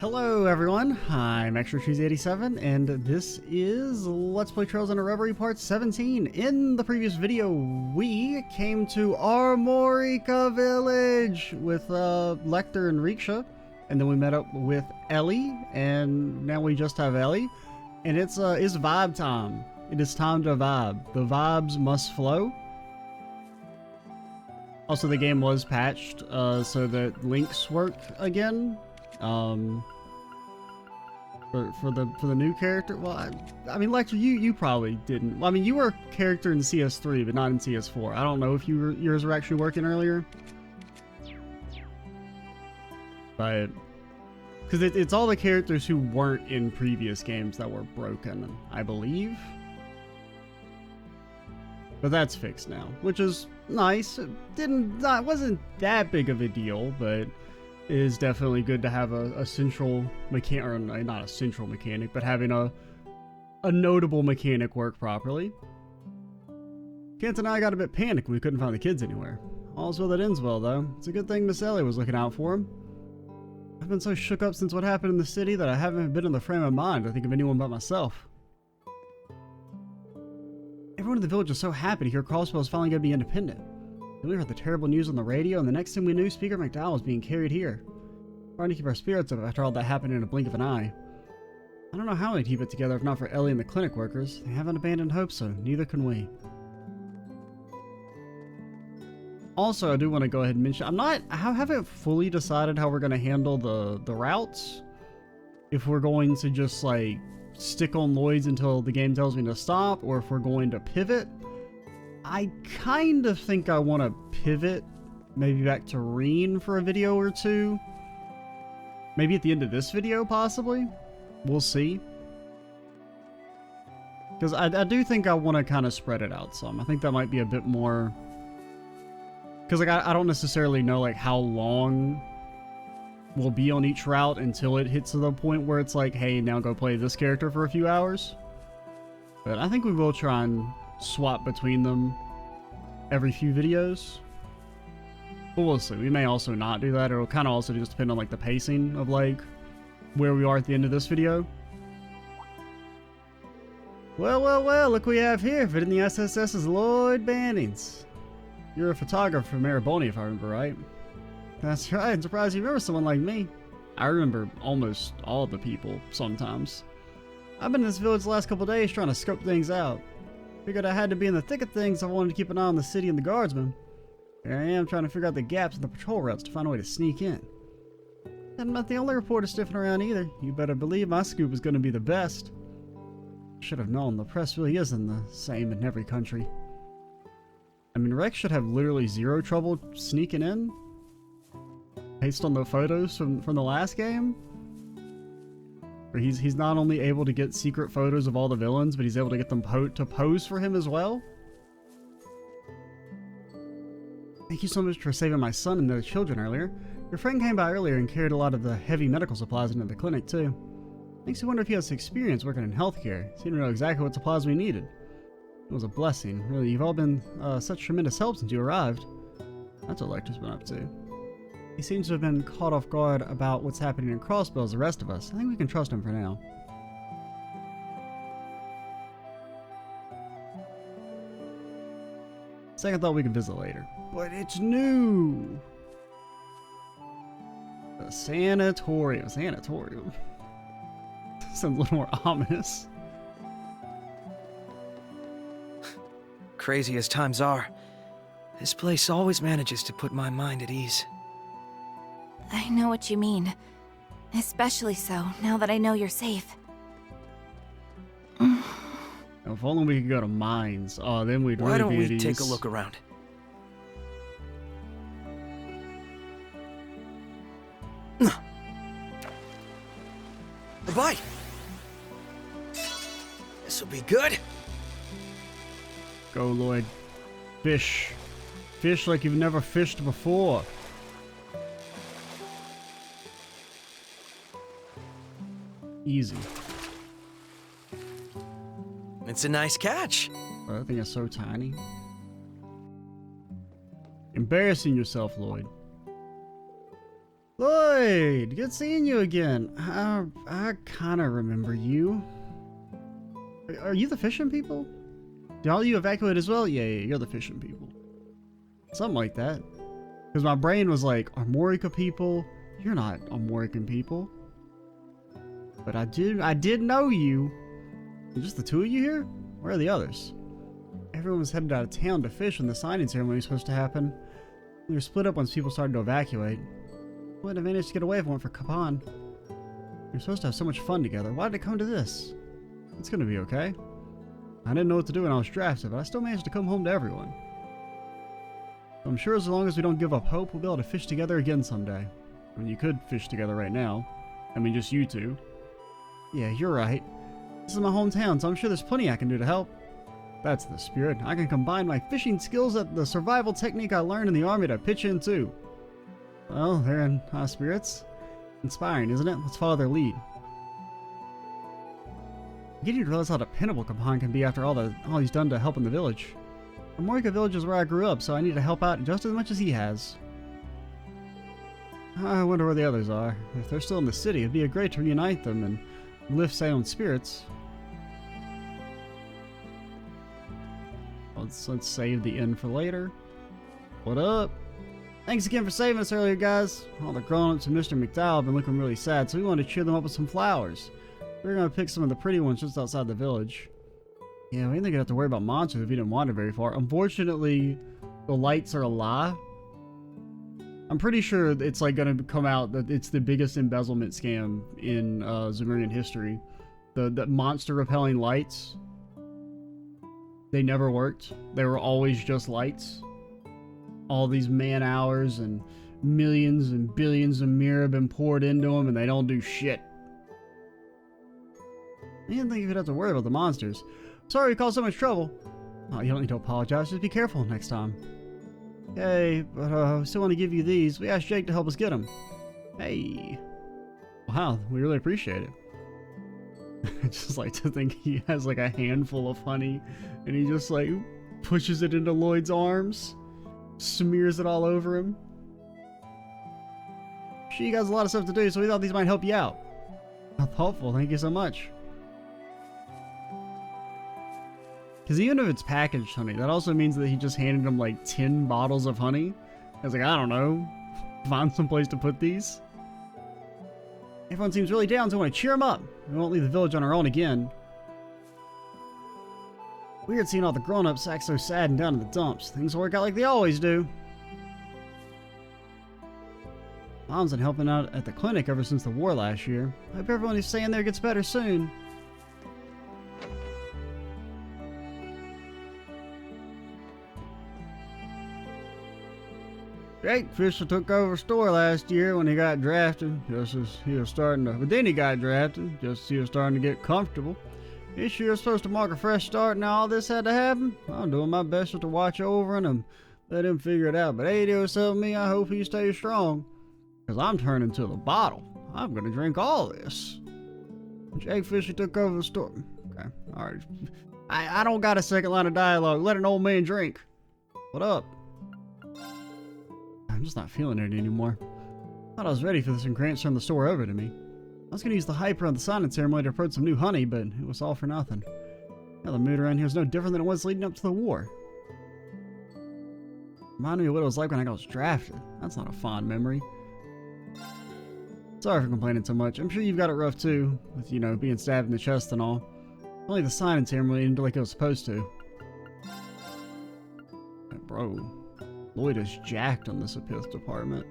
Hello everyone, I'm Refugee87 and this is Let's Play Trails Into Reverie Part 17. In the previous video, we came to Armorica Village with Lecter and Riksha, and then we met up with Ellie, and now we just have Ellie, and it's vibe time. It is time to vibe. The vibes must flow. Also, the game was patched so that links work again. For the new character, well, I mean, Lecter, you probably didn't. Well, I mean, you were a character in CS3, but not in CS4. I don't know if yours were actually working earlier, but because it's all the characters who weren't in previous games that were broken, I believe. But that's fixed now, which is nice. It wasn't that big of a deal, but it is definitely good to have a central mechanic, or not a central mechanic, but having a notable mechanic work properly. Kent and I got a bit panicked when we couldn't find the kids anywhere. All's well that ends well, though. It's a good thing Miss Ellie was looking out for him. I've been so shook up since what happened in the city that I haven't been in the frame of mind to think of anyone but myself. Everyone in the village was so happy to hear Crossbell's finally going to be independent. Then we heard the terrible news on the radio, and the next thing we knew, Speaker McDowell was being carried here. Trying to keep our spirits up after all that happened in a blink of an eye. I don't know how we'd keep it together if not for Ellie and the clinic workers. They haven't abandoned hope, so neither can we. Also, I do want to go ahead and mention, I haven't fully decided how we're going to handle the routes. If we're going to just, like, stick on Lloyd's until the game tells me to stop, or if we're going to pivot. I kind of think I want to pivot, maybe back to Reen for a video or two. Maybe at the end of this video, possibly. We'll see. Because I do think I want to kind of spread it out some. I think that might be a bit more... Because like I don't necessarily know like how long we'll be on each route until it hits to the point where it's like, hey, now go play this character for a few hours. But I think we will try and swap between them every few videos, but we'll see. We may also not do that. It'll kind of also just depend on like the pacing of like where we are at the end of this video. Well, look what we have here. Fitting the SSS is Lloyd Bannings. You're a photographer from Mariboni, if I remember right. That's right. I'm surprised you remember someone like me. I remember almost all the people sometimes. I've been in this village the last couple days trying to scope things out. Figured I had to be in the thick of things. I wanted to keep an eye on the city and the guardsmen. Here I am trying to figure out the gaps in the patrol routes to find a way to sneak in. I'm not the only reporter sniffing around either. You better believe my scoop is going to be the best. Should have known, the press really isn't the same in every country. I mean, Rex should have literally zero trouble sneaking in, based on the photos from the last game. Where he's not only able to get secret photos of all the villains, but he's able to get them to pose for him as well. Thank you so much for saving my son and the children earlier. Your friend came by earlier and carried a lot of the heavy medical supplies into the clinic too. Makes me wonder if he has experience working in healthcare. Seemed to know exactly what supplies we needed. It was a blessing. Really, you've all been such tremendous help since you arrived. That's what Lecter's been up to. He seems to have been caught off guard about what's happening in Crossbell as the rest of us. I think we can trust him for now. Second thought, we can visit later. But it's new! The sanatorium. Sanatorium. Sounds a little more ominous. Crazy as times are, this place always manages to put my mind at ease. I know what you mean. Especially so, now that I know you're safe. Now, if only we could go to mines. Oh, then we'd really be at ease. Why don't we take a look around? A bite! This'll be good. Go, Lloyd. Fish. Fish like you've never fished before. Easy. It's a nice catch. Oh, that thing is so tiny. Embarrassing yourself, Lloyd. Lloyd, good seeing you again. I kind of remember you. Are you the fishing people? Did all you evacuate as well? Yeah, you're the fishing people. Something like that. Because my brain was like, Armorica people? You're not Armorican people. But I did know you. Just the two of you here? Where are the others? Everyone was headed out of town to fish when the signing ceremony was supposed to happen. We were split up once people started to evacuate. Wouldn't have managed to get away if it weren't for Kapan. We were supposed to have so much fun together. Why did it come to this? It's gonna be okay. I didn't know what to do when I was drafted, but I still managed to come home to everyone. I'm sure as long as we don't give up hope, we'll be able to fish together again someday. I mean, you could fish together right now. I mean, just you two. Yeah, you're right. This is my hometown, so I'm sure there's plenty I can do to help. That's the spirit. I can combine my fishing skills with the survival technique I learned in the army to pitch in too. Well, they're in high spirits. Inspiring, isn't it? Let's follow their lead. I'm getting to realize how dependable Kapan can be after all he's done to help in the village. Armorica village is where I grew up, so I need to help out just as much as he has. I wonder where the others are. If they're still in the city, it'd be great to reunite them and lift Sayon spirits. Let's save the end for later. What up? Thanks again for saving us earlier, guys. All the grown-ups and Mr. McDowell have been looking really sad, so we wanted to cheer them up with some flowers. We're gonna pick some of the pretty ones just outside the village. Yeah, we didn't think we'd have to worry about monsters if we didn't wander very far. Unfortunately, the lights are a lie. I'm pretty sure it's like gonna come out that it's the biggest embezzlement scam in Zemurian history. The monster repelling lights. They never worked. They were always just lights. All these man hours and millions and billions of mirror have been poured into them, and they don't do shit. I didn't think you'd have to worry about the monsters. Sorry we caused so much trouble. Oh, you don't need to apologize. Just be careful next time. Hey, but we still want to give you these. We asked Jake to help us get them. Hey. Wow, we really appreciate it. I just like to think he has like a handful of honey, and he just like pushes it into Lloyd's arms, smears it all over him. Sure, you guys have a lot of stuff to do, so we thought these might help you out. How thoughtful, thank you so much. Because even if it's packaged honey, that also means that he just handed him like 10 bottles of honey. I was like, I don't know, find some place to put these. Everyone seems really down, so I want to cheer them up. We won't leave the village on our own again. Weird seeing all the grown-ups act so sad and down in the dumps. Things will work out like they always do. Mom's been helping out at the clinic ever since the war last year. I hope everyone who's staying there gets better soon. Jake Fisher took over the store last year when he got drafted, just as he was starting to... But then he got drafted, just as he was starting to get comfortable. This year was supposed to mark a fresh start, and all this had to happen. I'm doing my best to watch over him and let him figure it out. But AD was telling me I hope he stays strong, because I'm turning to the bottle. I'm going to drink all this. Jake Fisher took over the store. Okay, alright. I don't got a second line of dialogue. Let an old man drink. What up? I'm just not feeling it anymore. Thought I was ready for this when Grant turned the store over to me. I was going to use the hype around the signing ceremony to approach some new honey, but it was all for nothing. Now the mood around here is no different than it was leading up to the war. Reminded me of what it was like when I was drafted. That's not a fond memory. Sorry for complaining so much. I'm sure you've got it rough too, with, you know, being stabbed in the chest and all. Only the signing ceremony didn't do like it was supposed to. Hey, bro. Lloyd is jacked on this Apith department.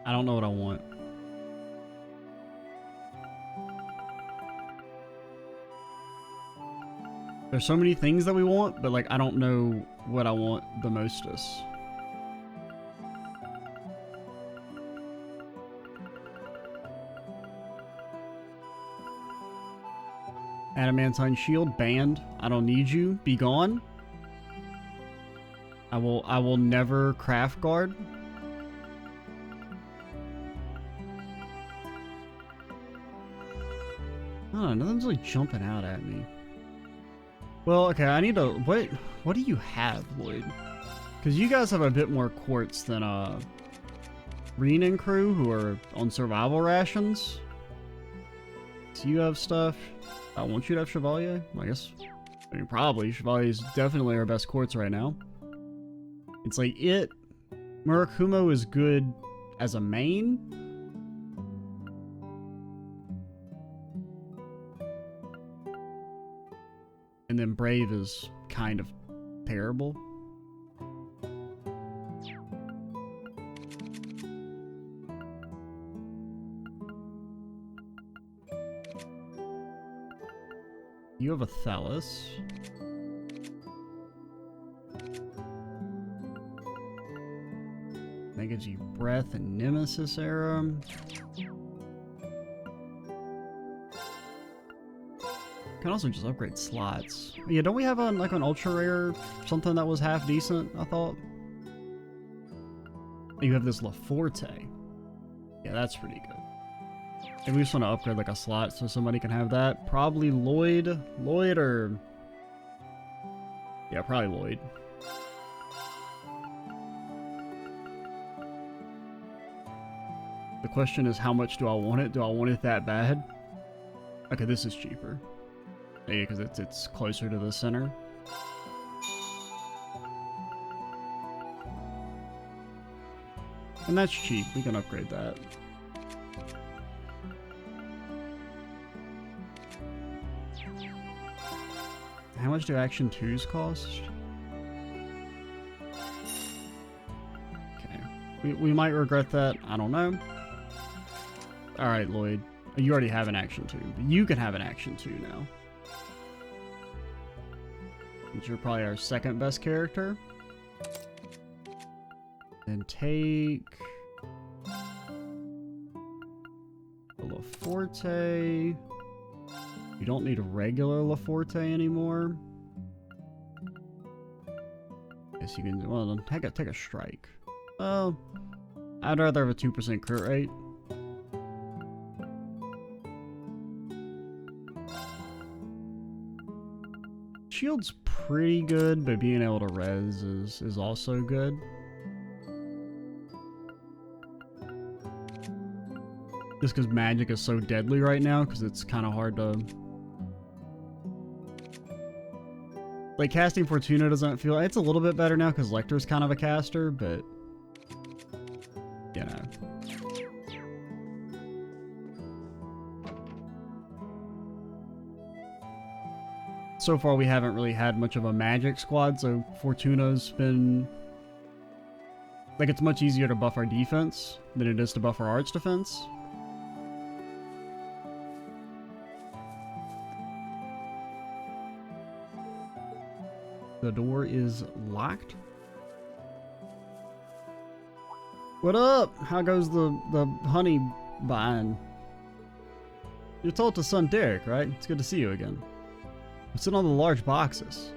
I don't know what I want. There's so many things that we want, but like I don't know what I want the mostest. Adamantine shield banned. I don't need you. Be gone. I will never craft guard. I don't know, nothing's really jumping out at me. Well, okay, I need to... What do you have, Lloyd? Because you guys have a bit more quartz than, Reen and crew, who are on survival rations. So you have stuff. I want you to have Chevalier. I guess. I mean, probably. Chevalier is definitely our best quartz right now. It's like it. Murakumo is good as a main. And then Brave is kind of terrible. You have a Thallus. That gives you Breath and Nemesis Era. Can also just upgrade slots. Yeah, don't we have like an ultra rare something that was half decent, I thought? You have this Laforte. Yeah, that's pretty good. Maybe we just want to upgrade like a slot so somebody can have that. Probably Lloyd. Lloyd or... Yeah, probably Lloyd. The question is, how much do I want it? Do I want it that bad? Okay, this is cheaper. Yeah, because it's closer to the center. And that's cheap. We can upgrade that. How much do Action 2s cost? Okay. We might regret that. I don't know. Alright, Lloyd. You already have an Action 2. But you can have an Action 2 now. Since you're probably our second best character. Then take... a Laforte. You don't need a regular Laforte anymore. Guess you can... Well, then take a strike. Well, I'd rather have a 2% crit rate. Shield's pretty good, but being able to res is also good. Just because magic is so deadly right now, because it's kind of hard to... Like, casting Fortuna doesn't feel... It's a little bit better now, because Lecter's kind of a caster, but... You know. So far, we haven't really had much of a magic squad, so Fortuna's been... Like, it's much easier to buff our defense than it is to buff our arch defense. The door is locked. What up? How goes the honey buying? You're told to son Derek, right? It's good to see you again. What's in all the large boxes?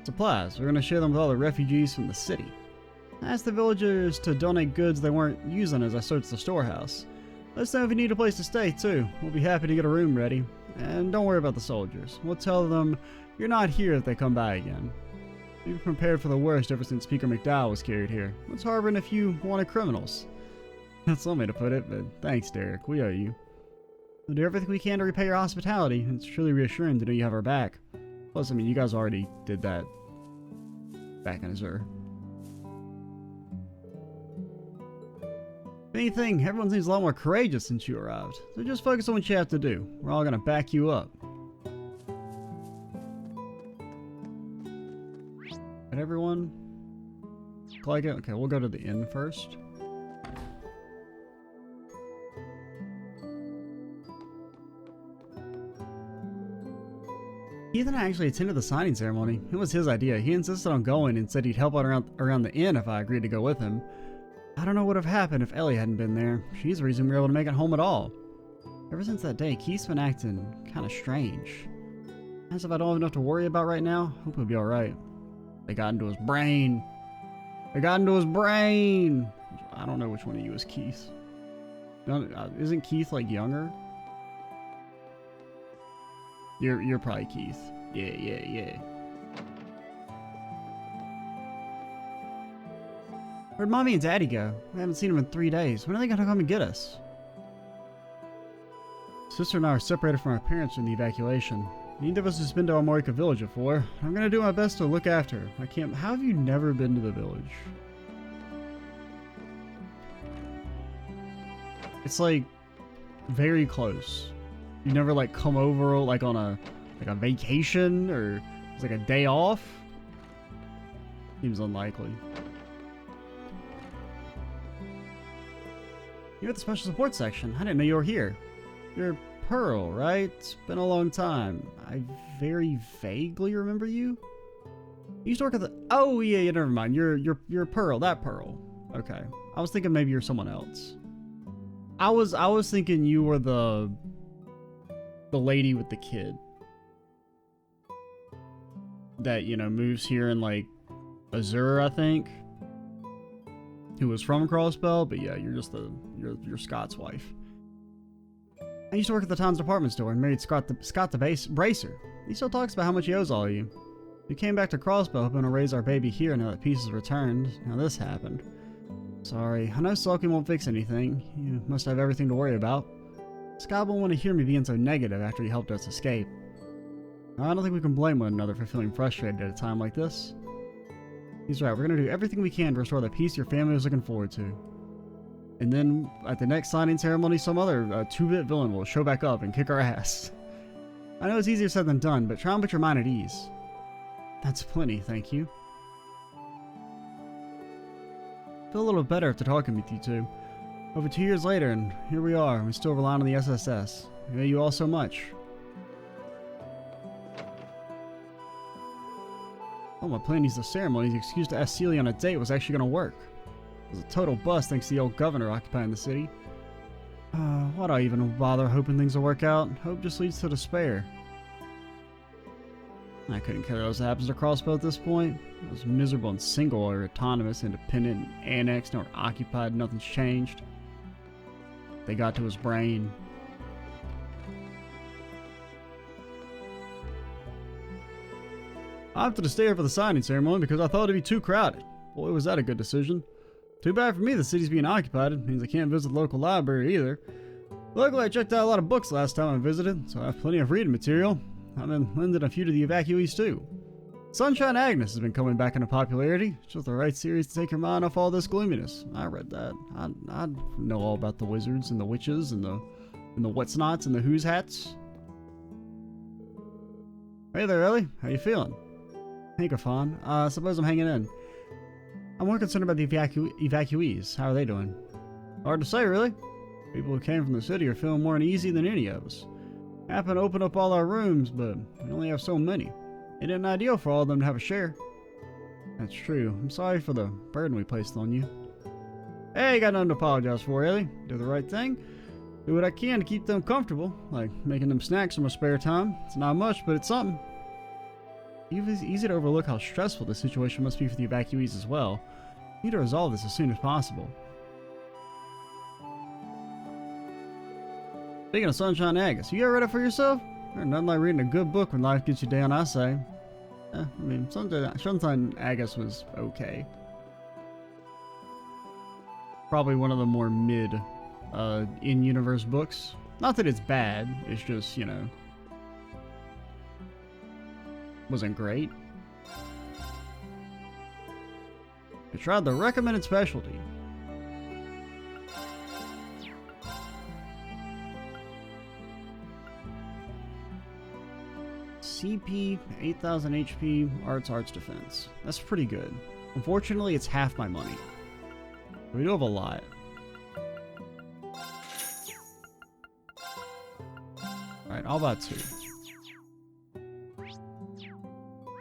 Supplies. We're gonna share them with all the refugees from the city. I asked the villagers to donate goods they weren't using as I searched the storehouse. Let us know if you need a place to stay too. We'll be happy to get a room ready. And don't worry about the soldiers. We'll tell them you're not here if they come by again. We've prepared for the worst ever since Speaker McDowell was carried here. What's harboring a few wanted criminals? That's one way to put it, but thanks, Derek. We owe you. We'll do everything we can to repay your hospitality. It's truly reassuring to know you have our back. Plus, I mean, you guys already did that back in Azure. If anything, everyone seems a lot more courageous since you arrived. So just focus on what you have to do. We're all gonna back you up. And everyone? Look like it? Okay, we'll go to the inn first. Ethan actually attended the signing ceremony. It was his idea. He insisted on going and said he'd help out around the inn if I agreed to go with him. I don't know what would have happened if Ellie hadn't been there. She's the reason we were able to make it home at all. Ever since that day, Keith's been acting kind of strange. As if I don't have enough to worry about right now, hope he'll be alright. They got into his brain. They got into his brain! I don't know which one of you is Keith. Isn't Keith, like, younger? You're probably Keith. Yeah. Where'd Mommy and Daddy go? I haven't seen them in 3 days. When are they gonna come and get us? Sister and I are separated from our parents during the evacuation. Neither of us has been to Armorica village before. I'm gonna do my best to look after her. I can't. How have you never been to the village? It's like very close. You never like come over like on a vacation or it's like a day off. Seems unlikely. You're at the special support section. I didn't know you were here. You're Pearl, right? It's been a long time. I very vaguely remember you. You used to work at the. Oh yeah, never mind. You're Pearl. That Pearl. Okay. I was thinking maybe you're someone else. I was thinking you were the lady with the kid that, you know, moves here in like Azure, I think, who was from Crossbell, but yeah, you're just you're Scott's wife. I used to work at the town's department store and married Scott the Bracer. He still talks about how much he owes all of you. We came back to Crossbell hoping to raise our baby here now that peace is returned. Now this happened. Sorry, I know sulking won't fix anything. You must have everything to worry about. Scott won't want to hear me being so negative after he helped us escape. I don't think we can blame one another for feeling frustrated at a time like this. He's right, we're going to do everything we can to restore the peace your family was looking forward to. And then, at the next signing ceremony, some other 2-bit villain will show back up and kick our ass. I know it's easier said than done, but try and put your mind at ease. That's plenty, thank you. Feel a little better after talking with you two. Over 2 years later, and here we are, we still rely on the SSS. We owe you all so much. Oh, my plan to use the ceremony as an excuse to ask Celia on a date was actually going to work. It was a total bust thanks to the old governor occupying the city. Why do I even bother hoping things will work out? Hope just leads to despair. I couldn't care less what happens to Crossbow at this point. It was miserable and single or autonomous, independent, and annexed, nor occupied, nothing's changed. They got to his brain. I opted to stay here for the signing ceremony because I thought it'd be too crowded. Boy, was that a good decision. Too bad for me the city's being occupied. It means I can't visit the local library either. Luckily, I checked out a lot of books last time I visited, so I have plenty of reading material. I've been lending a few to the evacuees too. Sunshine Agnes has been coming back into popularity. It's just the right series to take your mind off all this gloominess. I read that. I know all about the wizards and the witches and the what's nots and the who's hats. Hey there, Ellie. How you feeling? Hey, Gafon. Suppose I'm hanging in. I'm more concerned about the evacuees. How are they doing? Hard to say, really. People who came from the city are feeling more uneasy than any of us. Happened to open up all our rooms, but we only have so many. It isn't ideal for all of them to have a share. That's true. I'm sorry for the burden we placed on you. Hey, got nothing to apologize for, Ellie. Do the right thing. Do what I can to keep them comfortable, like making them snacks in my spare time. It's not much, but it's something. It's easy to overlook how stressful the situation must be for the evacuees as well. We need to resolve this as soon as possible. Speaking of Sunshine Agnes, you ever read it for yourself? There's nothing like reading a good book when life gets you down, I say. I mean, Sunshine Agnes was okay. Probably one of the more mid, in-universe books. Not that it's bad, it's just, you know, wasn't great. I tried the recommended specialty. CP, 8000 HP, Arts Defense. That's pretty good. Unfortunately, it's half my money. We do have a lot. Alright, I'll buy 2.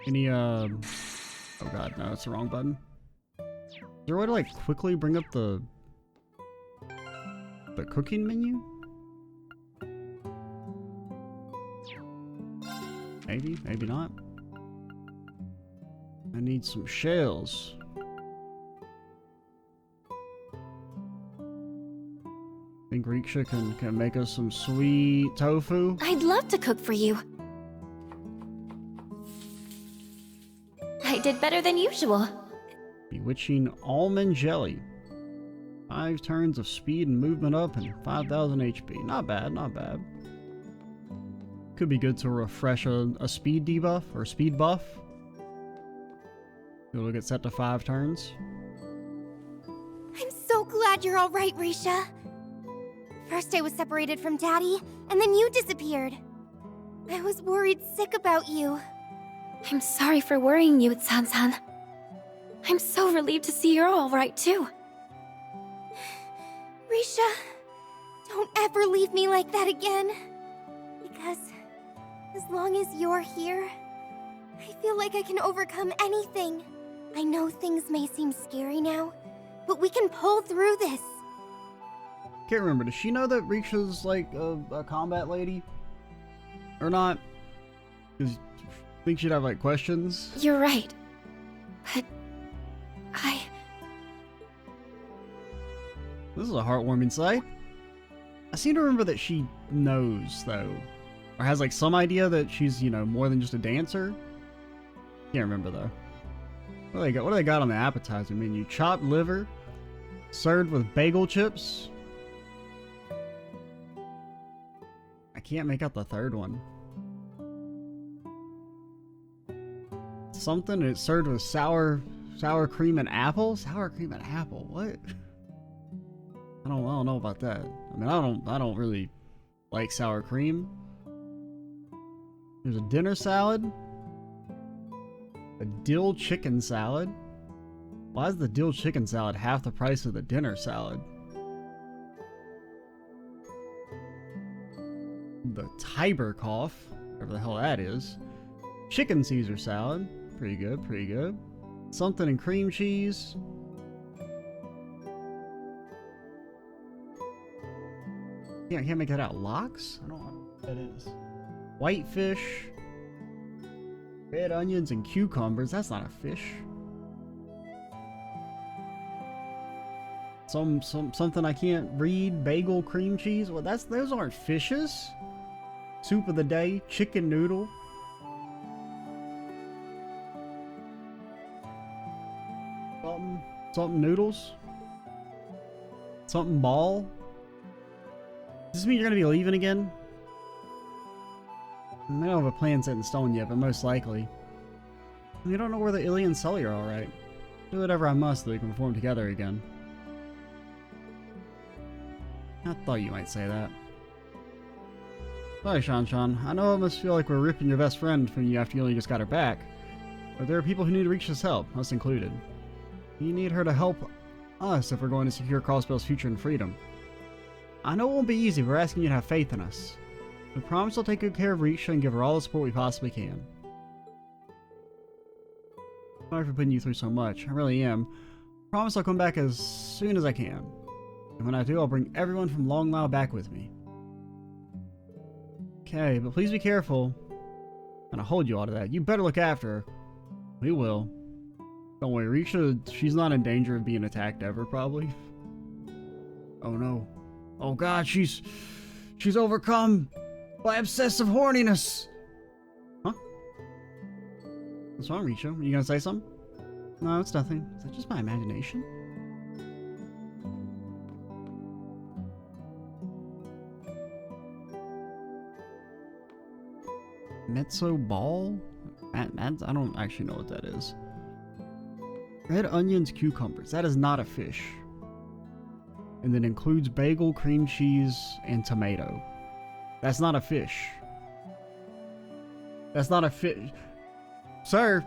Any, oh god, no, that's the wrong button. Is there a way to, like, quickly bring up the cooking menu? Maybe, maybe not. I need some shells. Think Riksha can make us some sweet tofu? I'd love to cook for you. did better than usual. Bewitching almond jelly. 5 turns of speed and movement up and 5,000 HP. Not bad, not bad. Could be good to refresh a speed debuff or speed buff. It'll get set to 5 turns. I'm so glad you're all right, Risha. First I was separated from Daddy, and then you disappeared. I was worried sick about you. I'm sorry for worrying you, San-san. I'm so relieved to see you're all right, too. Risha, don't ever leave me like that again. Because as long as you're here, I feel like I can overcome anything. I know things may seem scary now, but we can pull through this. Can't remember. Does she know that Risha's like a combat lady? Or not? Because I think she'd have like questions. You're right. But This is a heartwarming sight. I seem to remember that she knows, though. Or has like some idea that she's, you know, more than just a dancer. Can't remember, though. What do they got on the appetizer menu? Chopped liver, served with bagel chips. I can't make out the third one. Something, it's served with sour cream and apple? Sour cream and apple, what? I don't know about that. I mean, I don't really like sour cream. There's a dinner salad. A dill chicken salad. Why is the dill chicken salad half the price of the dinner salad? The Tiber cough, whatever the hell that is. Chicken Caesar salad. Pretty good, pretty good. Something in cream cheese. Yeah, I can't make that out. Lox? I don't know what that is. Whitefish. Red onions and cucumbers. That's not a fish. Something I can't read. Bagel cream cheese. Well, those aren't fishes. Soup of the day. Chicken noodle. Something noodles. Something ball. Does this mean you're gonna be leaving again? I don't have a plan set in stone yet, but most likely. We don't know where the Illy and Sully are alright. Do whatever I must so we can perform together again. I thought you might say that. Sorry, Shan-Shan. I know it must feel like we're ripping your best friend from you after you only just got her back. But there are people who need Risha's help, us included. You need her to help us if we're going to secure Crossbell's future and freedom. I know it won't be easy, but we're asking you to have faith in us. We promise I'll take good care of Risha and give her all the support we possibly can. Sorry for putting you through so much, I really am. Promise I'll come back as soon as I can. And when I do, I'll bring everyone from Long Mile back with me. Okay, but please be careful. I'm gonna hold you all to that. You better look after her. We will. Don't worry, Risha, she's not in danger of being attacked ever, probably. Oh no. Oh god, she's overcome by obsessive horniness. Huh? What's wrong, Risha? Are you gonna say something? No, it's nothing. Is that just my imagination? Mezzo ball? I don't actually know what that is. Red onions, cucumbers. That is not a fish. And then includes bagel, cream cheese, and tomato. That's not a fish. That's not a fish. Sir,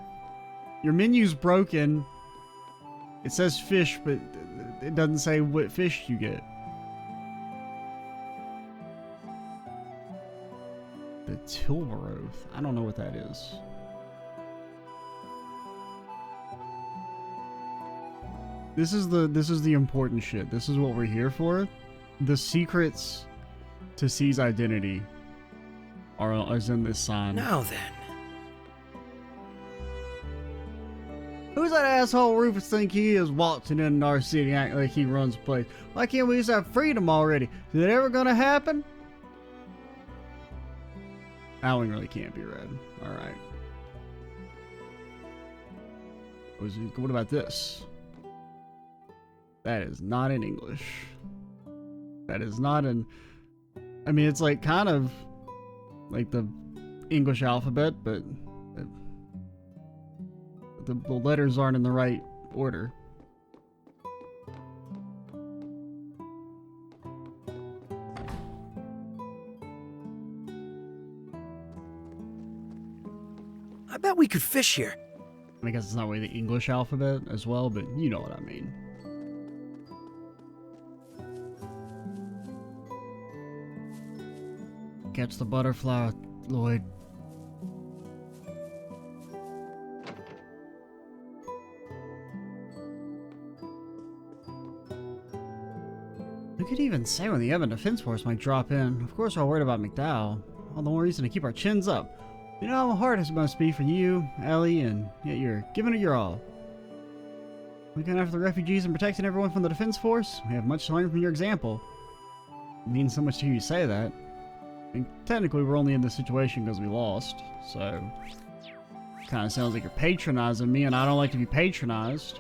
your menu's broken. It says fish, but it doesn't say what fish you get. The Tilbaroth. I don't know what that is. This is the important shit. This is what we're here for. The secrets to C's identity are in this sign. Now then. Who's that asshole Rufus think he is waltzing in our city acting like he runs the place? Why can't we just have freedom already? Is it ever gonna happen? That one really can't be read. Alright. What about this? That is not in English. That is not in... I mean, it's like kind of like the English alphabet, but the letters aren't in the right order. I bet we could fish here. I guess it's not really the English alphabet as well, but you know what I mean. Catch the butterfly, Lloyd. Who could even say when the Evan Defense Force might drop in? Of course we're all worried about McDowell. All the more reason to keep our chins up. You know how hard it must be for you, Ellie, and yet you're giving it your all. Looking after the refugees and protecting everyone from the Defense Force, we have much to learn from your example. It means so much to hear you say that. I mean, technically we're only in this situation because we lost, so... Kind of sounds like you're patronizing me, and I don't like to be patronized.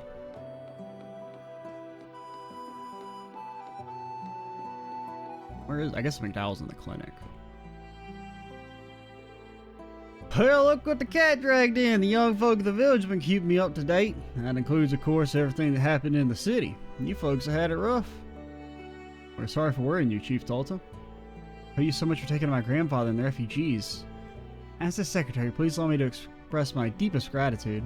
Where is... I guess McDowell's in the clinic. Well, look what the cat dragged in. The young folk of the village have been keeping me up to date. That includes, of course, everything that happened in the city. You folks have had it rough. We're sorry for worrying you, Chief Dalton. Thank you so much for taking my grandfather and the refugees. As the secretary, please allow me to express my deepest gratitude.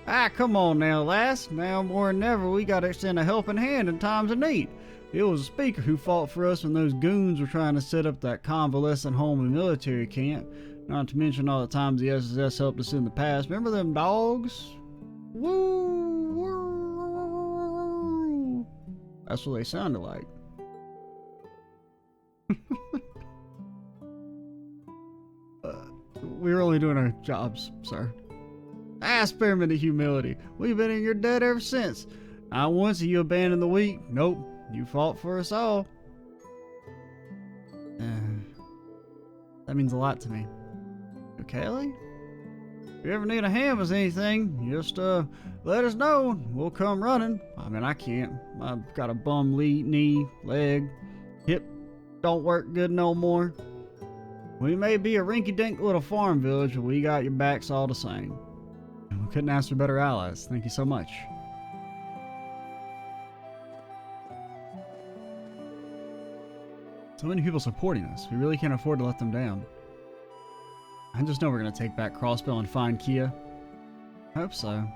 Ah, come on now, lass. Now more than ever, we gotta extend a helping hand in times of need. It was the Speaker who fought for us when those goons were trying to set up that convalescent home and military camp. Not to mention all the times the SSS helped us in the past. Remember them dogs? Woo! Woo! That's what they sounded like. We were only doing our jobs, sir. Spare me the humility. We've been in your debt ever since. Not once have you abandoned the weak. Nope. You fought for us all. That means a lot to me. Okay, Ellie? If you ever need a hand with anything, just let us know. We'll come running. I mean, I can't. I've got a bum knee, leg, hip don't work good no more. We may be a rinky-dink little farm village, but we got your backs all the same. We couldn't ask for better allies. Thank you so much. So many people supporting us. We really can't afford to let them down. I just know we're going to take back Crossbell and find Kia. Hope so.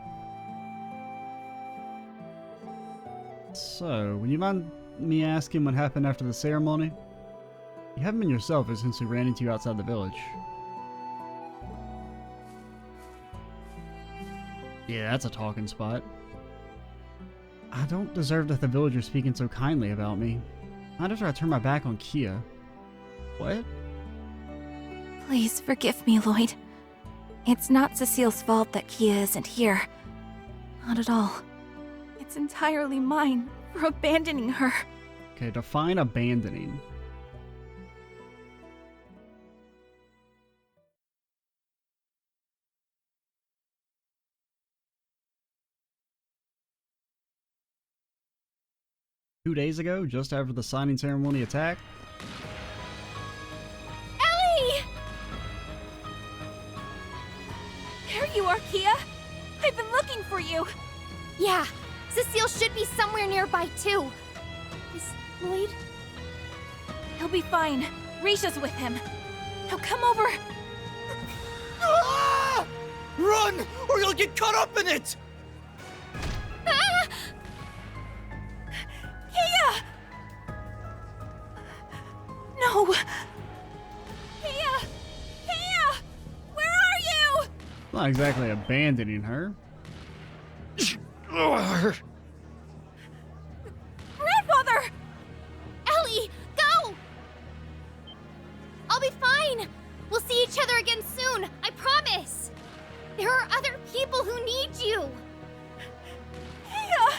So, would you mind me asking what happened after the ceremony? You haven't been yourself since we ran into you outside the village. Yeah, that's a talking spot. I don't deserve that the villagers speaking so kindly about me. Not after I turned my back on Kia. What? Please forgive me, Lloyd. It's not Cecile's fault that Kia isn't here. Not at all. It's entirely mine for abandoning her. Okay, define abandoning. Two days ago, just after the signing ceremony attack. Ellie! There you are, Kia! I've been looking for you! Yeah, Cecile should be somewhere nearby too. Is Lloyd? He'll be fine. Risha's with him. Now come over. Ah! Run, or you'll get caught up in it! Ah! Kia! No! Kia! Kia! Where are you? Not exactly abandoning her. Grandfather! Ellie, go! I'll be fine. We'll see each other again soon, I promise. There are other people who need you. Kia!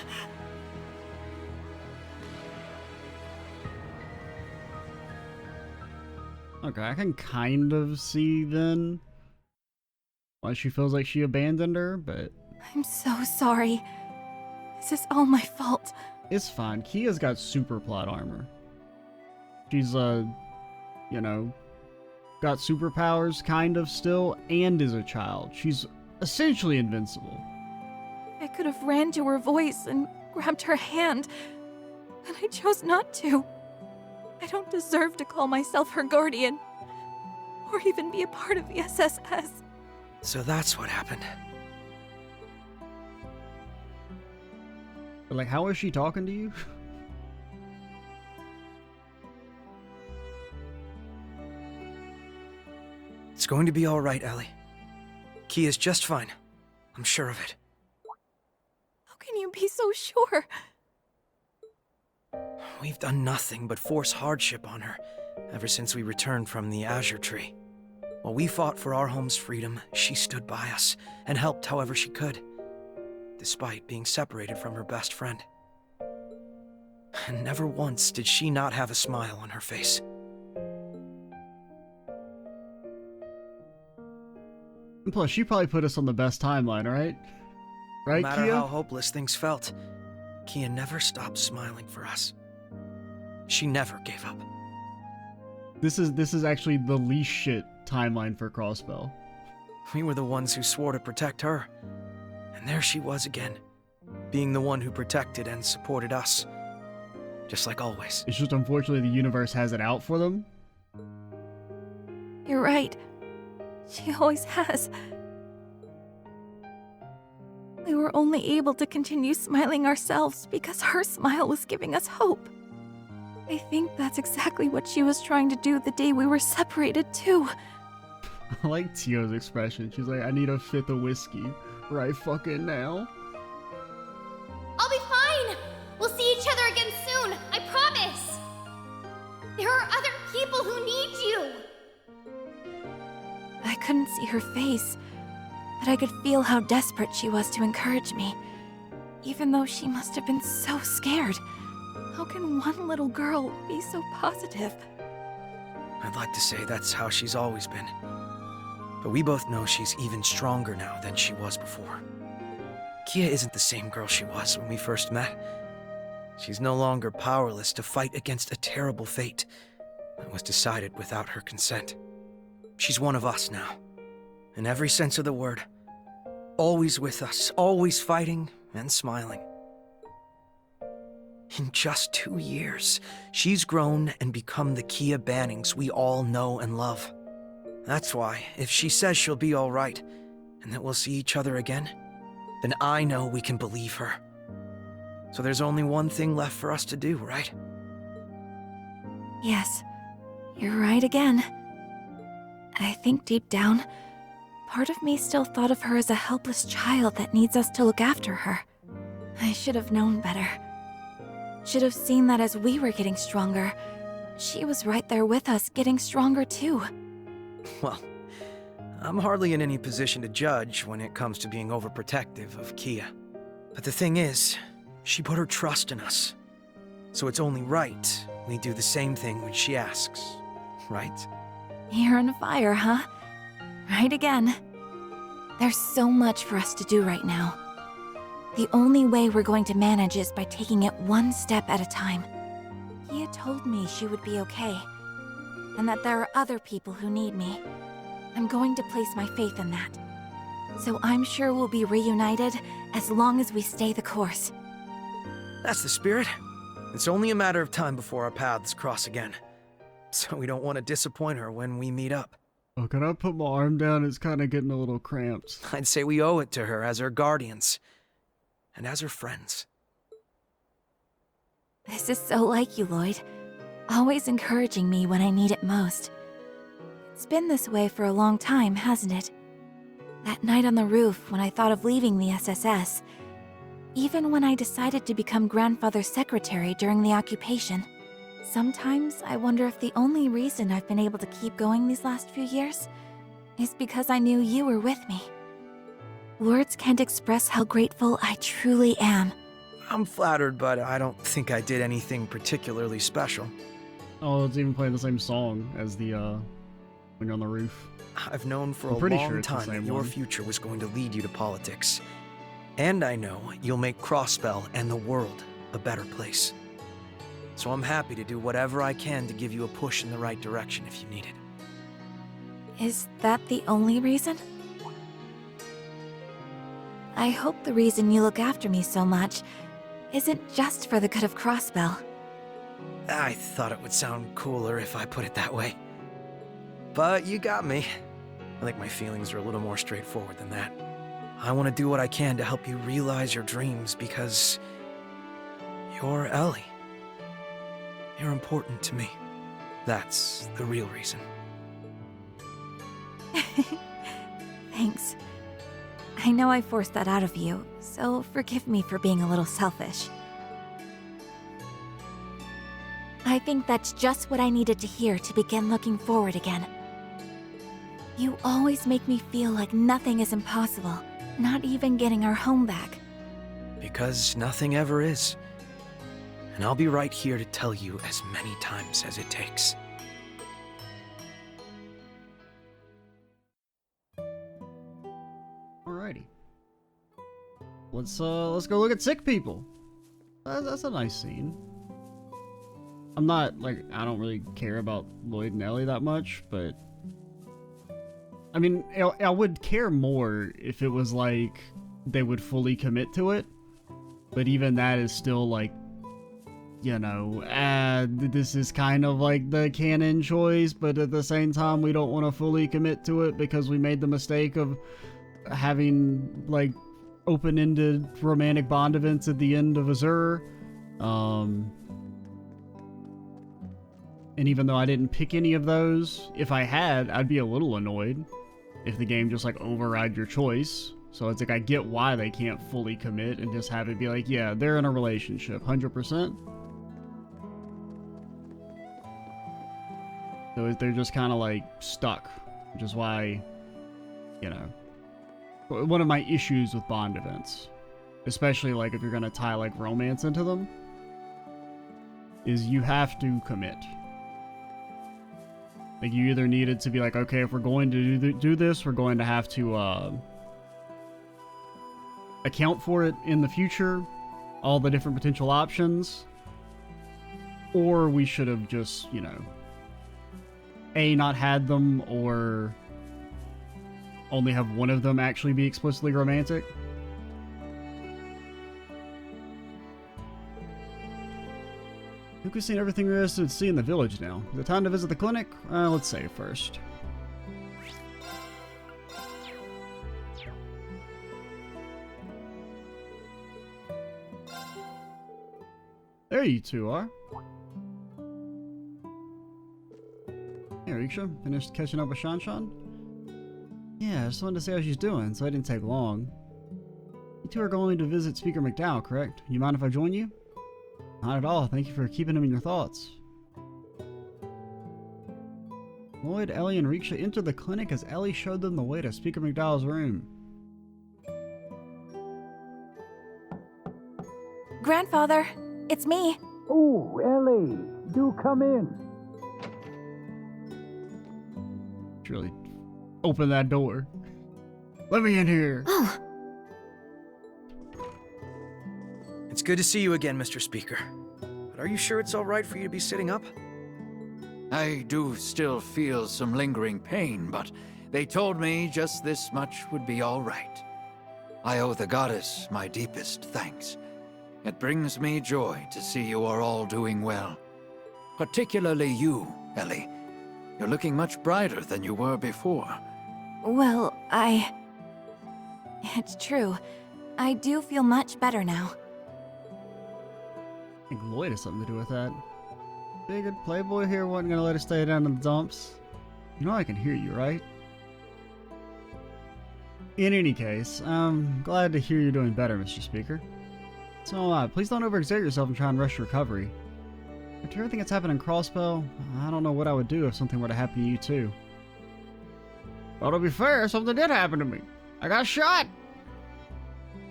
Okay, I can kind of see then why she feels like she abandoned her, but I'm so sorry. This is all my fault. It's fine. Kia's got super plot armor. She's, you know, got superpowers, kind of, still, and is a child. She's essentially invincible. I could have ran to her voice and grabbed her hand, and I chose not to. I don't deserve to call myself her guardian, or even be a part of the SSS. So that's what happened. But, like, how is she talking to you? It's going to be all right, Ellie. Kia's just fine. I'm sure of it. How can you be so sure? We've done nothing but force hardship on her ever since we returned from the Azure Tree. While we fought for our home's freedom, she stood by us and helped however she could, despite being separated from her best friend. And never once did she not have a smile on her face. And plus, she probably put us on the best timeline, right? Right, No matter Kia? how hopeless things felt, Kia never stopped smiling for us. She never gave up. This is actually the least shit timeline for Crossbell. We were the ones who swore to protect her. And there she was again, being the one who protected and supported us. Just like always. It's just unfortunately the universe has it out for them. You're right. She always has. We were only able to continue smiling ourselves because her smile was giving us hope. I think that's exactly what she was trying to do the day we were separated, too. I like Tio's expression. She's like, I need a fifth of whiskey right fucking now. I'll be fine! We'll see each other again soon, I promise! There are other people who need you! I couldn't see her face, but I could feel how desperate she was to encourage me, even though she must have been so scared. How can one little girl be so positive? I'd like to say that's how she's always been. But we both know she's even stronger now than she was before. Kia isn't the same girl she was when we first met. She's no longer powerless to fight against a terrible fate that was decided without her consent. She's one of us now, in every sense of the word. Always with us, always fighting and smiling. In just 2 years, she's grown and become the Kia Bannings we all know and love. That's why, if she says she'll be all right, and that we'll see each other again, then I know we can believe her. So there's only one thing left for us to do, right? Yes, you're right again. I think deep down, part of me still thought of her as a helpless child that needs us to look after her. I should have known better. Should have seen that as we were getting stronger, she was right there with us, getting stronger too. Well, I'm hardly in any position to judge when it comes to being overprotective of Kia. But the thing is, she put her trust in us. So it's only right we do the same thing when she asks, right? You're on fire, huh? Right again. There's so much for us to do right now. The only way we're going to manage is by taking it one step at a time. Kia told me she would be okay, and that there are other people who need me. I'm going to place my faith in that. So I'm sure we'll be reunited as long as we stay the course. That's the spirit. It's only a matter of time before our paths cross again. So we don't want to disappoint her when we meet up. Oh, can I put my arm down? It's kind of getting a little cramped. I'd say we owe it to her as her guardians. And as her friends. This is so like you, Lloyd. Always encouraging me when I need it most. It's been this way for a long time, hasn't it? That night on the roof when I thought of leaving the SSS. Even when I decided to become grandfather's secretary during the occupation. Sometimes I wonder if the only reason I've been able to keep going these last few years is because I knew you were with me. Words can't express how grateful I truly am. I'm flattered, but I don't think I did anything particularly special. Oh, it's even playing the same song as the, when you're on the roof. I've known for I'm a pretty long sure it's the time that same your one. future was going to lead you to politics. And I know you'll make Crossbell and the world a better place. So I'm happy to do whatever I can to give you a push in the right direction if you need it. Is that the only reason? I hope the reason you look after me so much isn't just for the good of Crossbell. I thought it would sound cooler if I put it that way. But you got me. I think my feelings are a little more straightforward than that. I want to do what I can to help you realize your dreams because you're Ellie. You're important to me. That's the real reason. Thanks. I know I forced that out of you, so forgive me for being a little selfish. I think that's just what I needed to hear to begin looking forward again. You always make me feel like nothing is impossible, not even getting our home back. Because nothing ever is. And I'll be right here to tell you as many times as it takes. Alrighty. Let's go look at sick people. That's a nice scene. I'm not, like, I don't really care about Lloyd and Ellie that much, but I mean, I would care more if it was like they would fully commit to it, but even that is still like, you know, this is kind of like the canon choice, but at the same time we don't want to fully commit to it because we made the mistake of having like open-ended romantic bond events at the end of Azure. And even though I didn't pick any of those, if I had, I'd be a little annoyed if the game just like override your choice. So it's like, I get why they can't fully commit and just have it be like, yeah, they're in a relationship, 100%. So they're just kind of like stuck, which is why, you know, one of my issues with bond events, especially like if you're going to tie like romance into them, is you have to commit. Like, you either needed to be like, okay, if we're going to do this, we're going to have to account for it in the future, all the different potential options, or we should have just, you know, A, not had them, or only have one of them actually be explicitly romantic. I think we've seen everything there is to see in the village now. Is it time to visit the clinic? Let's save first. There you two are. Hey, Riksha, finished catching up with Shanshan? Yeah, I just wanted to see how she's doing, so it didn't take long. You two are going to visit Speaker McDowell, correct? You mind if I join you? Not at all. Thank you for keeping him in your thoughts. Lloyd, Ellie, and Riksha entered the clinic as Ellie showed them the way to Speaker McDowell's room. Grandfather, it's me. Oh, Ellie, do come in. Really, open that door. Let me in here. Oh, It's good to see you again, Mr. Speaker. But are you sure it's all right for you to be sitting up? I do still feel some lingering pain, but they told me just this much would be all right. I owe the goddess my deepest thanks. It brings me joy to see you are all doing well. Particularly you, Ellie. You're looking much brighter than you were before. well, It's true. I do feel much better now. I think Lloyd has something to do with that. Big playboy here wasn't gonna let us stay down in the dumps. You know I can hear you, right? In any case, I'm glad to hear you're doing better, Mr. Speaker. So, please don't overexert yourself and try and rush recovery. After everything that's happened in Crossbell, I don't know what I would do if something were to happen to you too. Well, to be fair, something did happen to me. I got shot!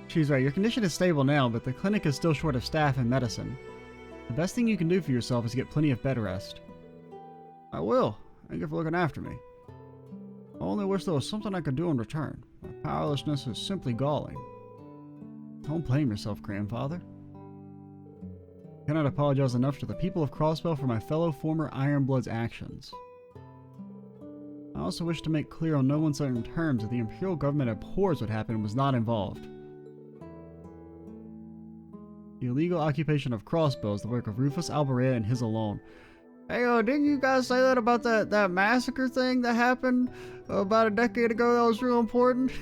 She's right, your condition is stable now, but the clinic is still short of staff and medicine. The best thing you can do for yourself is get plenty of bed rest. I will. Thank you for looking after me. I only wish there was something I could do in return. My powerlessness is simply galling. Don't blame yourself, grandfather. I cannot apologize enough to the people of Crossbell for my fellow former Ironblood's actions. I also wish to make clear on no uncertain terms that the Imperial government abhors what happened and was not involved. The illegal occupation of Crossbell is the work of Rufus Alvarez and his alone. Hey, didn't you guys say that about that massacre thing that happened about a decade ago that was real important?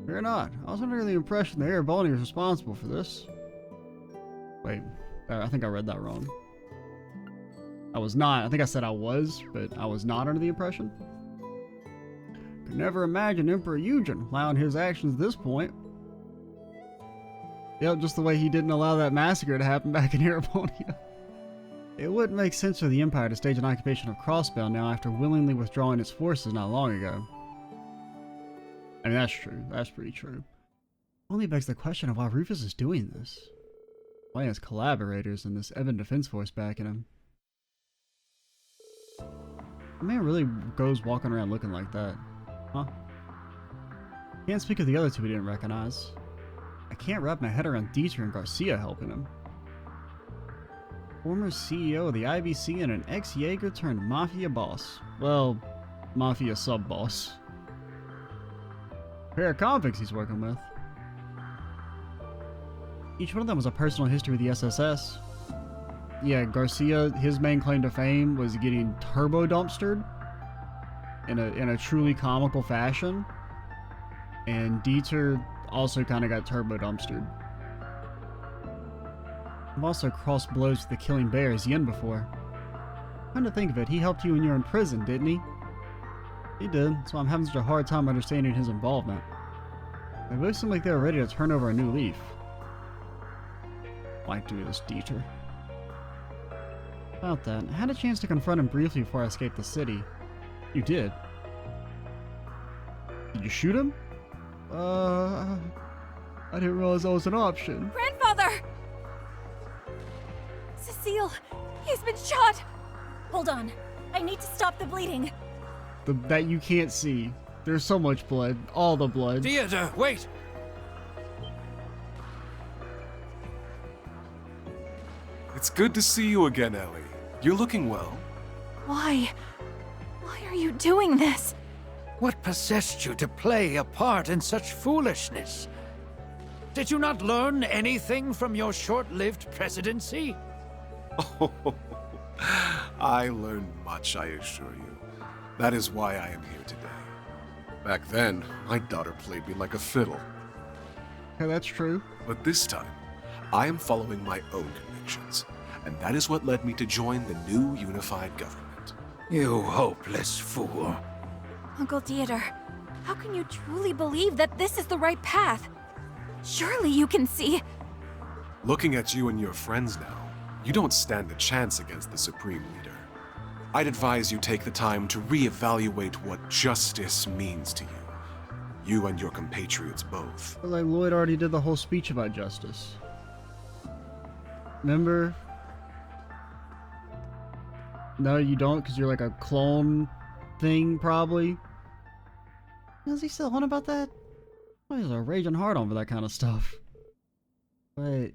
Fear not. I was under the impression that Araboni was responsible for this. Wait, I think I read that wrong. I was not. I think I said I was, but I was not under the impression. Could never imagine Emperor Eugen allowing his actions at this point. Yep, just the way he didn't allow that massacre to happen back in Arabonia. It wouldn't make sense for the Empire to stage an occupation of Crossbell now after willingly withdrawing its forces not long ago. I mean, that's true. That's pretty true. Only begs the question of why Rufus is doing this. Why he has collaborators and this Evan Defense Force backing him. The man really goes walking around looking like that. Huh? Can't speak of the other two we didn't recognize. I can't wrap my head around Dieter and Garcia helping him. Former CEO of the IBC and an ex-Jaeger turned Mafia boss. Well, Mafia sub-boss. Pair of convicts he's working with. Each one of them was a personal history with the SSS. Yeah, Garcia, his main claim to fame was getting turbo dumpstered in a truly comical fashion. And Dieter also kind of got turbo dumpstered. I've also crossed blows with the Killing Bears Yin before. Come to think of it, he helped you when you were in prison, didn't he? He did, so I'm having such a hard time understanding his involvement. They both seem like they were ready to turn over a new leaf. Why do this, Dieter? About that, I had a chance to confront him briefly before I escaped the city. You did? Did you shoot him? I didn't realize that was an option. Grandfather! Cecile, he's been shot! Hold on, I need to stop the bleeding. That you can't see. There's so much blood. All the blood. Theater, wait! It's good to see you again, Ellie. You're looking well. Why? Why are you doing this? What possessed you to play a part in such foolishness? Did you not learn anything from your short-lived presidency? Oh, I learned much, I assure you. That is why I am here today. Back then, my daughter played me like a fiddle. Yeah, that's true. But this time, I am following my own convictions, and that is what led me to join the new unified government. You hopeless fool. Uncle Dieter, how can you truly believe that this is the right path? Surely you can see. Looking at you and your friends now, you don't stand a chance against the Supreme Leader. I'd advise you take the time to reevaluate what justice means to you. You and your compatriots both. Like Lloyd already did the whole speech about justice. Remember? No, you don't, because you're like a clone thing, probably. Is he still on about that? Well, he's a raging hard on for that kind of stuff. But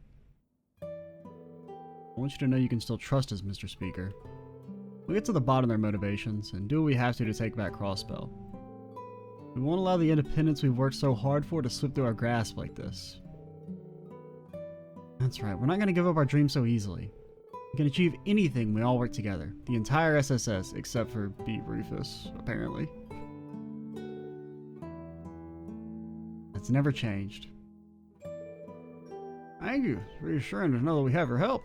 I want you to know you can still trust us, Mr. Speaker. We'll get to the bottom of their motivations and do what we have to take back Crossbell. We won't allow the independence we've worked so hard for to slip through our grasp like this. That's right, we're not going to give up our dreams so easily. We can achieve anything when we all work together. The entire SSS, except for Beat Rufus, apparently. That's never changed. Thank you. It's reassuring to know that we have your help.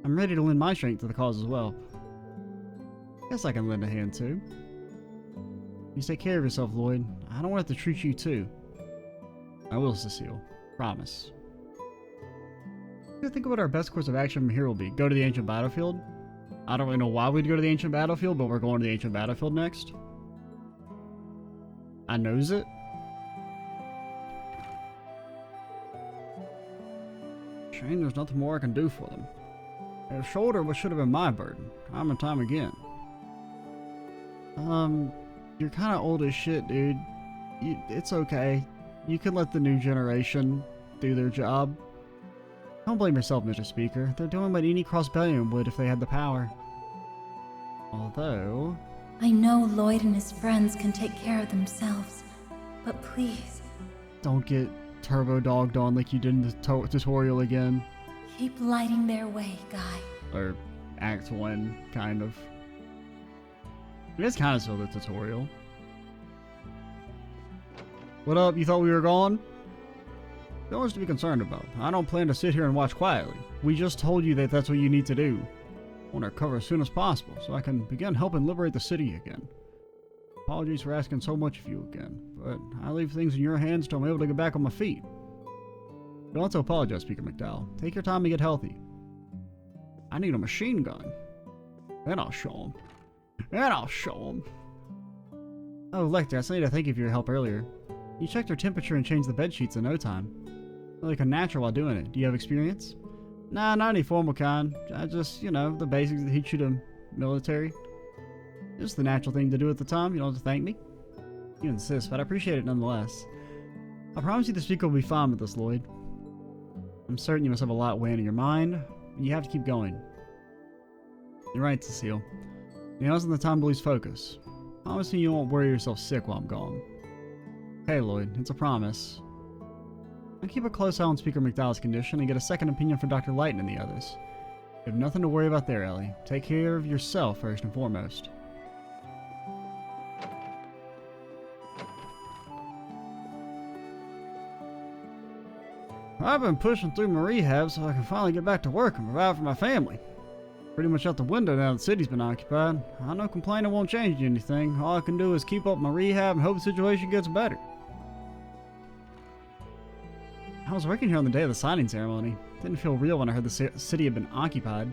I'm ready to lend my strength to the cause as well. Guess I can lend a hand too. You take care of yourself, Lloyd. I don't want to treat you too. I will, Cecile. Promise. I think what our best course of action from here will be. Go to the ancient battlefield. I don't really know why we'd go to the ancient battlefield, but we're going to the ancient battlefield next. I knows it. Shame there's nothing more I can do for them. Their shoulder what should have been my burden, time and time again. You're kind of old as shit, dude. It's okay. You can let the new generation do their job. Don't blame yourself, Mr. Speaker. They're doing what any Crossbellion would if they had the power. Although... I know Lloyd and his friends can take care of themselves, but please... Don't get turbo dogged on like you did in the tutorial again. Keep lighting their way, Guy. Or Act 1, kind of. It is kind of still the tutorial. What up? You thought we were gone? Don't much to be concerned about. I don't plan to sit here and watch quietly. We just told you that that's what you need to do. I want to recover as soon as possible so I can begin helping liberate the city again. Apologies for asking so much of you again, but I leave things in your hands till I'm able to get back on my feet. Don't have to apologize, Speaker McDowell. Take your time to get healthy. I need a machine gun. Then I'll show him. And I'll show him. Oh, Lecter, I still need to thank you for your help earlier. You checked her temperature and changed the bed sheets in no time. Like a natural while doing it. Do you have experience? Nah, not any formal kind. I just, you know, the basics that teach you to military. Just the natural thing to do at the time. You don't have to thank me. You insist, but I appreciate it nonetheless. I promise you the speaker will be fine with this, Lloyd. I'm certain you must have a lot weighing in your mind. You have to keep going. You're right, Cecile. Now isn't the time to lose focus. Promise me you won't worry yourself sick while I'm gone. Hey, Lloyd, it's a promise. I'll keep a close eye on Speaker McDowell's condition and get a second opinion from Dr. Lighton and the others. You have nothing to worry about there, Ellie. Take care of yourself first and foremost. I've been pushing through my rehab so I can finally get back to work and provide for my family. Pretty much out the window now that the city's been occupied. I know complaining won't change anything. All I can do is keep up my rehab and hope the situation gets better. I was working here on the day of the signing ceremony. It didn't feel real when I heard the city had been occupied.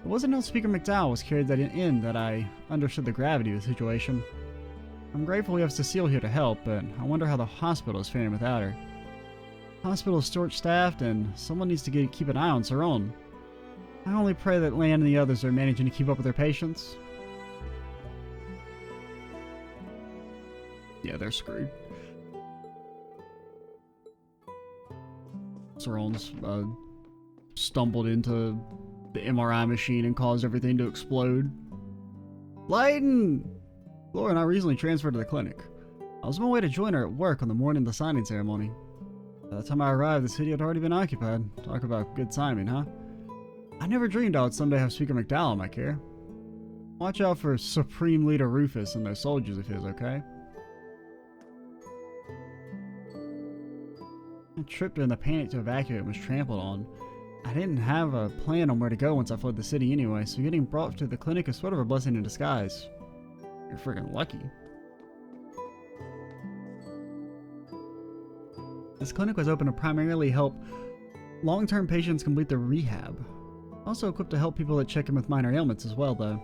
It wasn't until Speaker McDowell was carried in that I understood the gravity of the situation. I'm grateful we have Cecile here to help, but I wonder how the hospital is faring without her. The hospital is short-staffed, and someone needs to keep an eye on Saron. I only pray that Lan and the others are managing to keep up with their patients. Yeah, they're screwed. Saron's stumbled into the MRI machine and caused everything to explode. Lighten! Laura and I recently transferred to the clinic. I was on my way to join her at work on the morning of the signing ceremony. By the time I arrived, the city had already been occupied. Talk about good timing, huh? I never dreamed I would someday have Speaker McDowell in my care. Watch out for Supreme Leader Rufus and those soldiers of his, okay? I tripped in the panic to evacuate and was trampled on. I didn't have a plan on where to go once I fled the city anyway, so getting brought to the clinic is sort of a blessing in disguise. You're freaking lucky. This clinic was open to primarily help long-term patients complete their rehab. Also equipped to help people that check in with minor ailments as well, though.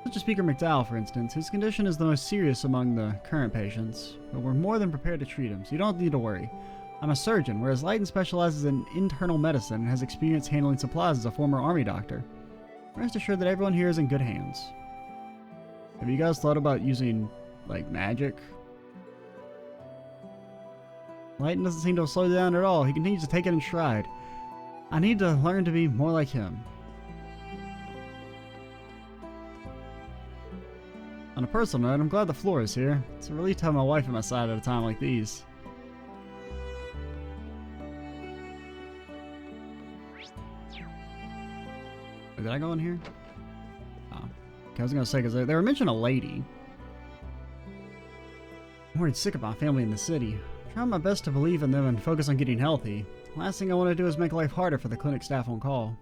Such as Speaker McDowell, for instance, whose condition is the most serious among the current patients, but we're more than prepared to treat him, so you don't need to worry. I'm a surgeon, whereas Lighton specializes in internal medicine and has experience handling supplies as a former army doctor. Rest assured that everyone here is in good hands. Have you guys thought about using, like, magic? Lighton doesn't seem to have slowed down at all. He continues to take it in stride. I need to learn to be more like him. On a personal note, I'm glad the floor is here. It's a relief to have my wife at my side at a time like these. Did I go in here? Oh. Okay, I was gonna say, because they were mentioning a lady. I'm worried sick of my family in the city. I'm trying my best to believe in them and focus on getting healthy. Last thing I want to do is make life harder for the clinic staff on call.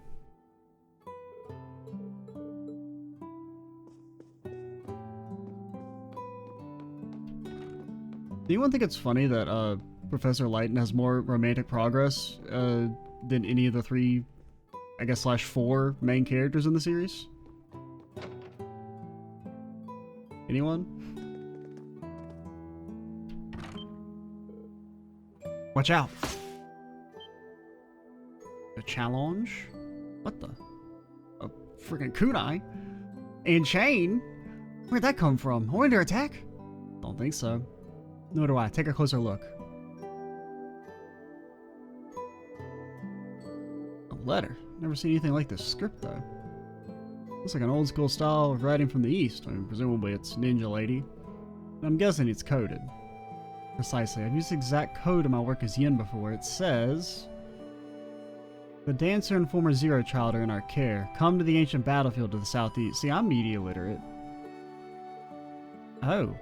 Do anyone think it's funny that Professor Lighton has more romantic progress than any of the three, I guess, /4 main characters in the series? Anyone? Watch out! A challenge? What the? A freaking kunai? And chain? Where'd that come from? Are we under attack? Don't think so. Nor do I. Take a closer look. letter. Never seen anything like this script, though. Looks like an old school style of writing from the East. I mean, presumably it's Ninja Lady. I'm guessing it's coded. Precisely. I've used the exact code in my work as Yin before. It says... The dancer and former Zero Child are in our care. Come to the ancient battlefield to the southeast. See, I'm media literate. Oh.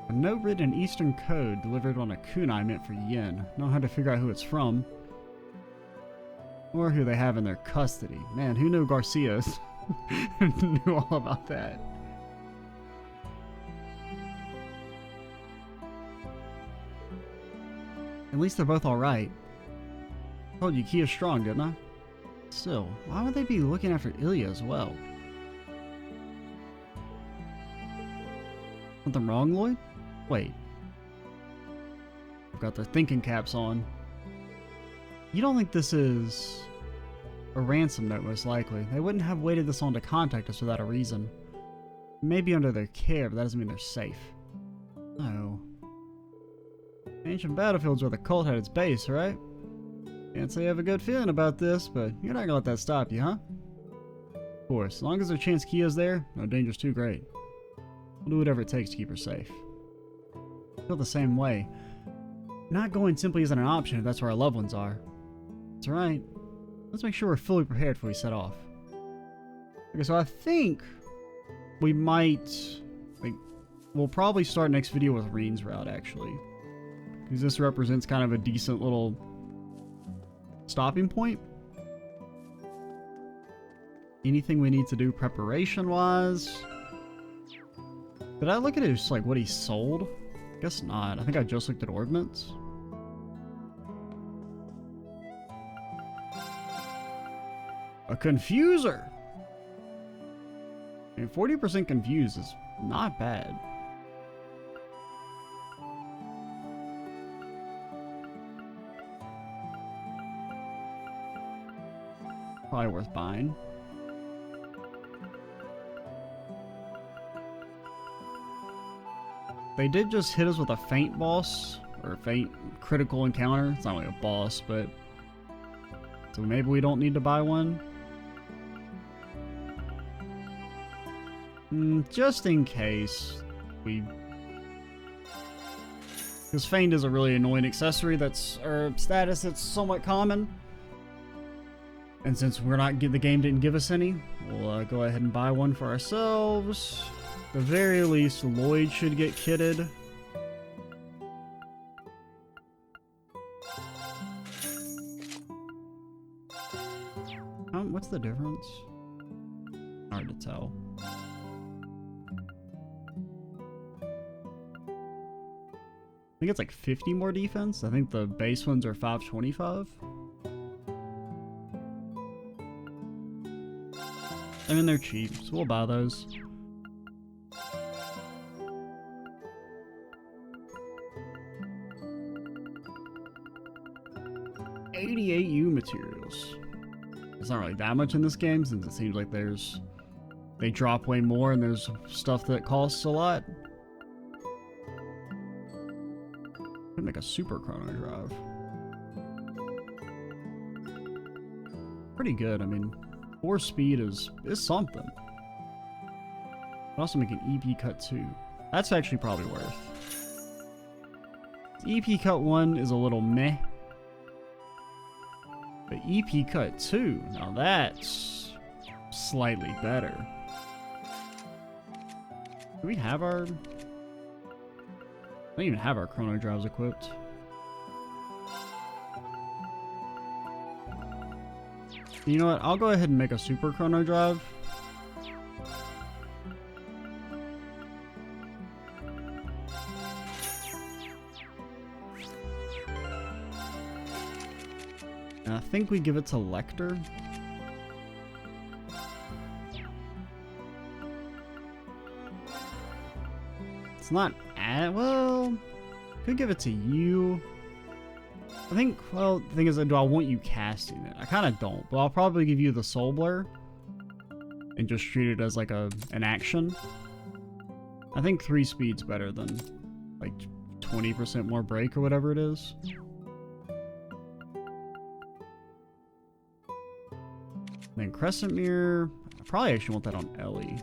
A note written in Eastern code delivered on a kunai meant for Yin. Know how to figure out who it's from. Or who they have in their custody. Man, who knew Garcia's? Knew all about that. At least they're both alright. Told you Kia's strong, didn't I? Still, why would they be looking after Ilya as well? Something wrong, Lloyd? Wait. I've got their thinking caps on. You don't think this is a ransom note, most likely. They wouldn't have waited this long to contact us without a reason. Maybe under their care, but that doesn't mean they're safe. No. Ancient battlefield's where the cult had its base, right? Can't say I have a good feeling about this, but you're not gonna let that stop you, huh? Of course, as long as there's a chance Kia's there, no danger's too great. We'll do whatever it takes to keep her safe. I feel the same way. Not going simply isn't an option if that's where our loved ones are. That's right. Let's make sure we're fully prepared before we set off. Okay, so I think we might... we'll probably start next video with Reen's route, actually. Because this represents kind of a decent little stopping point. Anything we need to do preparation-wise? Did I look at his, like, what he sold? Guess not. I think I just looked at ordnance. A confuser! I mean, 40% confused is not bad. Probably worth buying. They did just hit us with a feint boss, or a feint critical encounter. It's not really a boss, but... So maybe we don't need to buy one. Just in case we... Because feint is a really annoying accessory that's... or status that's somewhat common. And since we're not... the game didn't give us any, we'll go ahead and buy one for ourselves. At the very least, Lloyd should get kitted. What's the difference? Hard to tell. I think it's like 50 more defense. I think the base ones are 525. I mean, they're cheap, so we'll buy those. $88 materials. It's not really that much in this game, since it seems like they drop way more and there's stuff that costs a lot. Could make a super chrono drive. Pretty good. I mean, 4 speed is something. Could also make an EP cut 2. That's actually probably worth. EP cut 1 is a little meh. But EP cut 2, now that's slightly better. Do we have our... I don't even have our chrono drives equipped. You know what? I'll go ahead and make a super chrono drive. And I think we give it to Lecter. It's not well, could give it to you. I think, well, the thing is, do I want you casting it? I kind of don't, but I'll probably give you the Soul Blur and just treat it as like an action. I think 3 speed's better than like 20% more break or whatever it is. Then Crescent Mirror. I probably actually want that on Ellie.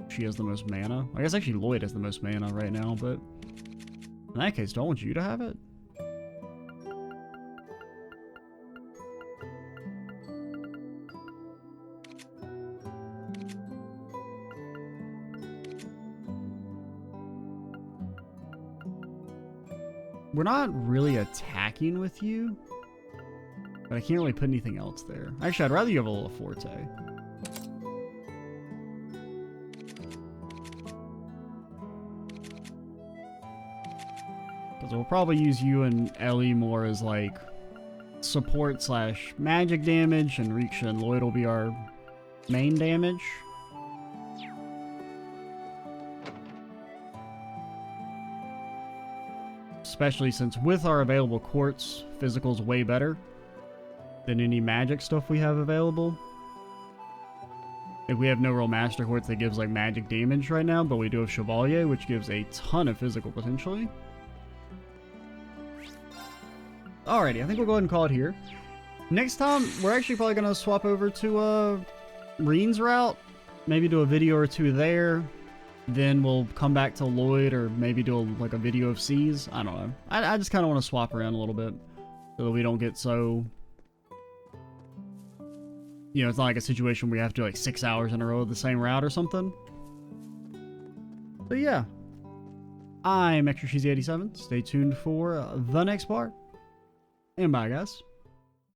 She has the most mana. I guess actually Lloyd has the most mana right now, but in that case, do I want you to have it? We're not really attacking with you, but I can't really put anything else there. Actually, I'd rather you have a little Forte. Because we'll probably use you and Ellie more as like support slash magic damage, and Riksha and Lloyd will be our main damage. Especially since with our available quartz, physical's way better than any magic stuff we have available. If we have no real master quartz that gives like magic damage right now, but we do have Chevalier, which gives a ton of physical potentially. Alrighty, I think we'll go ahead and call it here. Next time, we're actually probably going to swap over to Reen's route. Maybe do a video or two there. Then we'll come back to Lloyd, or maybe do like a video of C's. I don't know. I just kind of want to swap around a little bit so that we don't get so... You know, it's not like a situation where we have to do like 6 hours in a row of the same route or something. But yeah. I'm Extra Cheesy 87. Stay tuned for the next part. And bye, guys.